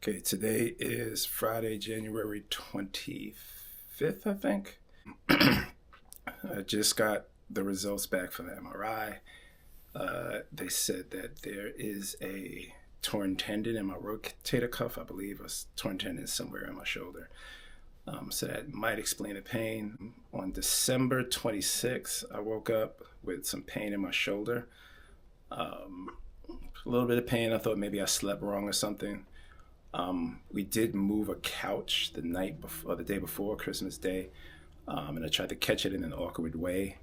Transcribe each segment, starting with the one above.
Okay, today is Friday, January 25th, I think. I just got the results back from the MRI. They said that there is a torn tendon in my rotator cuff, I believe, a torn tendon somewhere in my shoulder. So that might explain the pain. On December 26th, I woke up with some pain in my shoulder. A little bit of pain. I thought maybe I slept wrong or something. We did move a couch the night before, the day before Christmas Day, and I tried to catch it in an awkward way.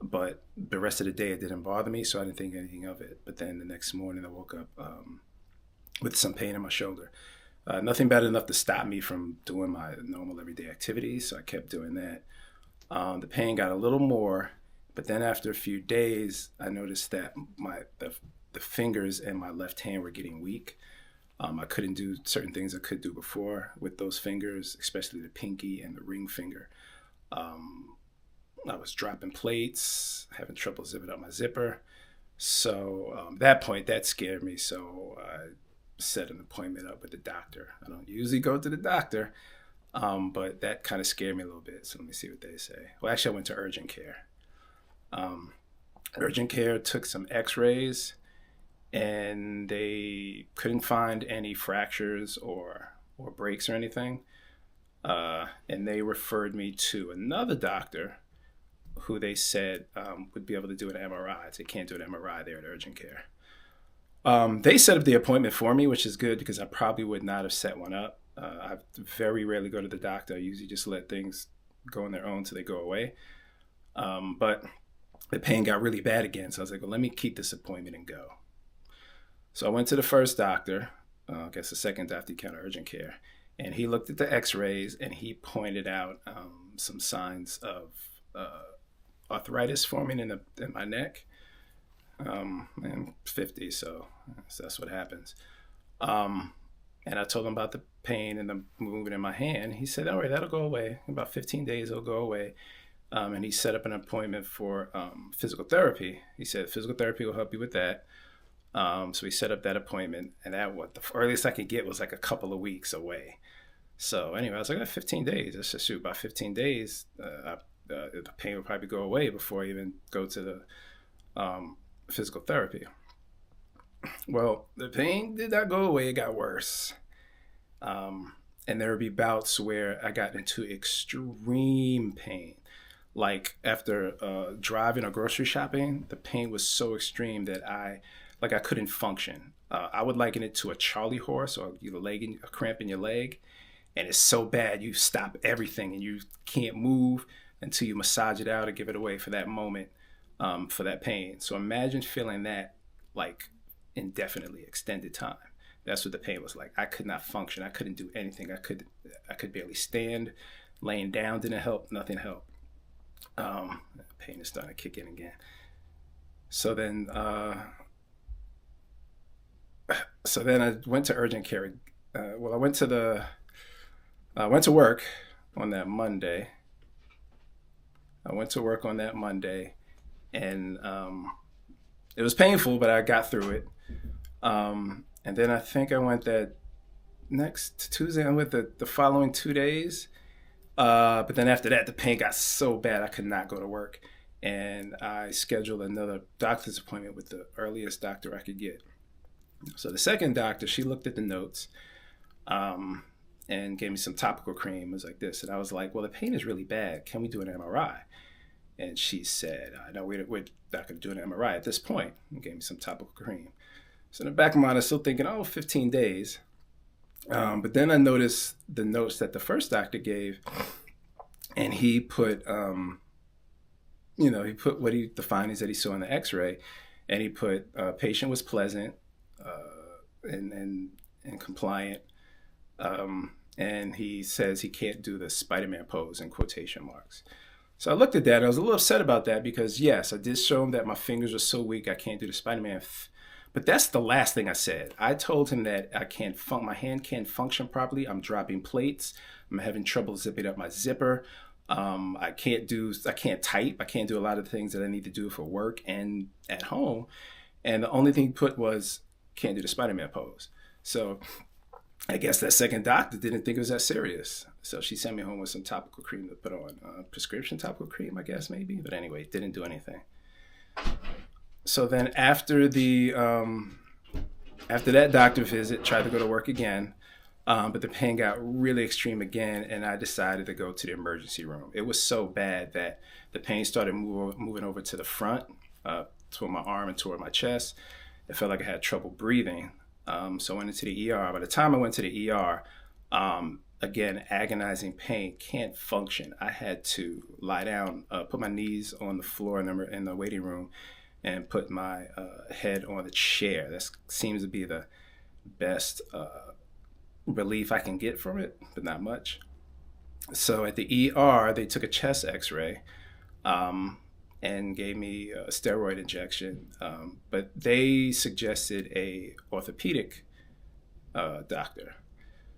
But the rest of the day, it didn't bother me, so I didn't think anything of it. But then the next morning, I woke up with some pain in my shoulder. Nothing bad enough to stop me from doing my normal everyday activities, so I kept doing that. The pain got a little more, but then after a few days, I noticed that the fingers in my left hand were getting weak. I couldn't do certain things I could do before with those fingers, especially the pinky and the ring finger. I was dropping plates, having trouble zipping up my zipper. So at that point, that scared me. So I set an appointment up with the doctor. I don't usually go to the doctor, but that kind of scared me a little bit. So let me see what they say. Well, actually, I went to urgent care. Urgent care took some x-rays, and they couldn't find any fractures or breaks or anything. And they referred me to another doctor who they said would be able to do an MRI. They can't do an MRI there at urgent care. They set up the appointment for me, which is good because I probably would not have set one up. I very rarely go to the doctor. I usually just let things go on their own till they go away. But the pain got really bad again. So I was like, well, let me keep this appointment and go. So I went to the first doctor, I guess the second doctor kind of urgent care, and he looked at the x-rays and he pointed out some signs of arthritis forming in my neck. I'm 50, so that's what happens. And I told him about the pain and the movement in my hand. He said, all right, that'll go away. In about 15 days, it'll go away. And he set up an appointment for physical therapy. He said physical therapy will help you with that. So we set up that appointment, and that the earliest I could get was like a couple of weeks away. So anyway, I was like, 15 days. Let's just shoot. By 15 days, the pain will probably go away before I even go to the physical therapy. Well, the pain did not go away. It got worse. And there would be bouts where I got into extreme pain. Like after driving or grocery shopping, the pain was so extreme that I couldn't function. I would liken it to a Charlie horse or a cramp in your leg. And it's so bad, you stop everything and you can't move until you massage it out or give it away for that moment, for that pain. So imagine feeling that like indefinitely extended time. That's what the pain was like. I could not function. I couldn't do anything. I could barely stand. Laying down didn't help. Nothing helped. Pain is starting to kick in again. So then I went to urgent care. I went to work on that Monday. And it was painful, but I got through it. And then I think I went that next Tuesday. I went the following 2 days. But then after that, the pain got so bad I could not go to work. And I scheduled another doctor's appointment with the earliest doctor I could get. So the second doctor, she looked at the notes and gave me some topical cream. It was like this. And I was like, well, the pain is really bad. Can we do an MRI? And she said, no, we're not going to do an MRI at this point. And gave me some topical cream. So in the back of my mind, I was still thinking, 15 days. But then I noticed the notes that the first doctor gave, and he put, the findings that he saw in the x-ray, and he put patient was pleasant and compliant. And he says he can't do the Spider-Man pose in quotation marks. So I looked at that. I was a little upset about that because, yes, I did show him that my fingers are so weak I can't do the Spider-Man. But that's the last thing I said. I told him that my hand can't function properly. I'm dropping plates. I'm having trouble zipping up my zipper. I can't type. I can't do a lot of things that I need to do for work and at home. And the only thing he put was can't do the Spider-Man pose. So I guess that second doctor didn't think it was that serious. So she sent me home with some topical cream to put on. Prescription topical cream, I guess, maybe. But anyway, it didn't do anything. So then after that doctor visit, tried to go to work again. But the pain got really extreme again, and I decided to go to the emergency room. It was so bad that the pain started moving over to the front, toward my arm and toward my chest. It felt like I had trouble breathing. So I went into the ER. By the time I went to the ER, again, agonizing pain, can't function. I had to lie down, put my knees on the floor in the waiting room, and put my head on the chair. That seems to be the best relief I can get from it, but not much. So at the ER, they took a chest X-ray and gave me a steroid injection, but they suggested a orthopedic doctor.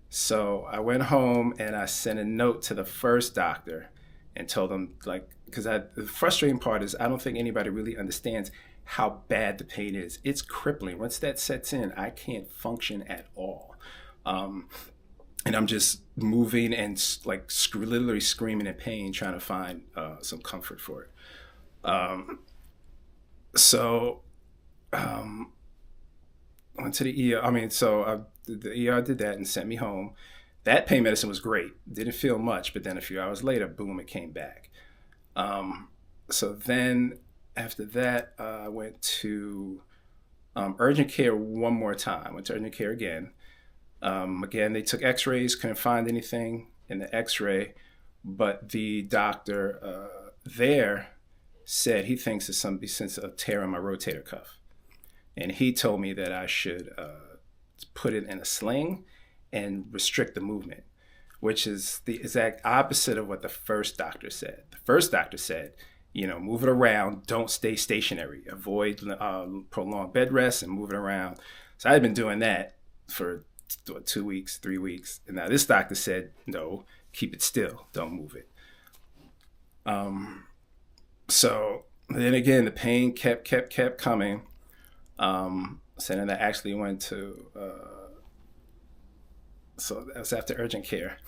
So I went home and I sent a note to the first doctor and told them, like, because the frustrating part is I don't think anybody really understands how bad the pain is. It's crippling. Once that sets in, I can't function at all. And I'm just moving and like literally screaming in pain, trying to find some comfort for it. So went to the ER. The ER did that and sent me home. That pain medicine was great. Didn't feel much, but then a few hours later, boom, it came back. So then after that, I went to urgent care one more time. Went to urgent care again. Again, they took X-rays, couldn't find anything in the X-ray, but the doctor there said he thinks it's some sense of tear in my rotator cuff, and he told me that I should put it in a sling and restrict the movement, which is the exact opposite of what the first doctor said. The first doctor said, move it around, don't stay stationary, avoid prolonged bed rest and move it around. So I had been doing that for 2 weeks, 3 weeks. And now this doctor said, no, keep it still, don't move it. So then again, the pain kept coming. So then I actually went to, so that was after urgent care.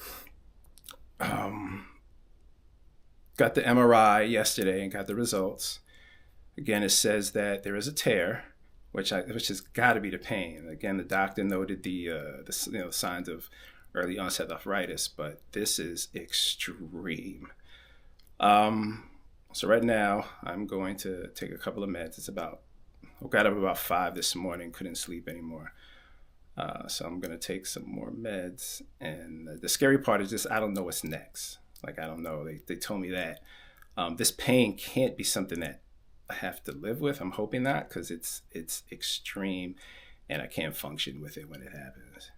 Got the MRI yesterday and got the results. Again, it says that there is a tear, which has got to be the pain. Again, the doctor noted the signs of early onset arthritis, but this is extreme. So right now, I'm going to take a couple of meds. I got up about 5 this morning, couldn't sleep anymore. So I'm going to take some more meds. And the scary part is just I don't know what's next. Like, I don't know. They told me that this pain can't be something that I have to live with. I'm hoping not, because it's extreme and I can't function with it when it happens.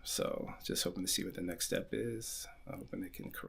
So just hoping to see what the next step is. I'm hoping they can correct.